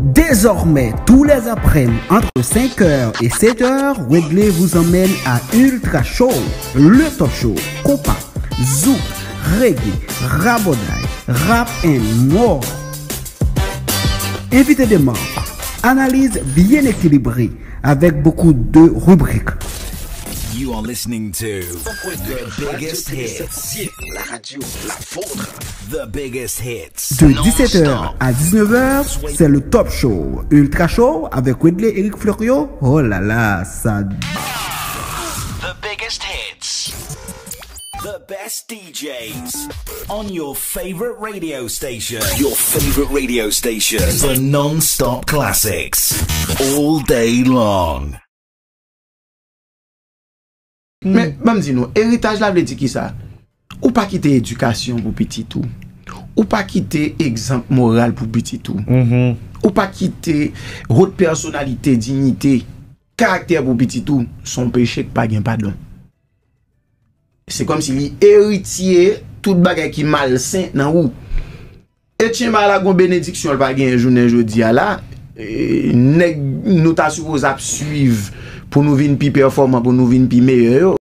Désormais, tous les après-midi, entre 5h et 7h, Wegley vous emmène à Ultra Show, le top show, compas, zouk, reggae, rabodaille, rap and more. Invité des membres, analyse bien équilibrée avec beaucoup de rubriques. You are listening to the biggest hits. La radio, la vôtre. The biggest hits. De 17h à 19h, c'est le top show. Ultra Show avec Wegley Eric Florio. Oh là là, ça. The biggest hits. The best DJs on your favorite radio station. Your favorite radio station. The non-stop classics. All day long. Mais, même dis nous, héritage la veut dire qui ça? Ou pas quitter éducation pour petit tout. Ou pas quitter exemple moral pour petit tout. Ou pas quitter haute personnalité, dignité, caractère pour petit tout. Son péché pas gain pardon. C'est comme si héritier tout bagay qui malsain dans ou. Et tiens mal la gon bénédiction pas gain journée jodi a là, nous ta supposé suivre pour nous venir plus performant, pour nous venir plus meilleur.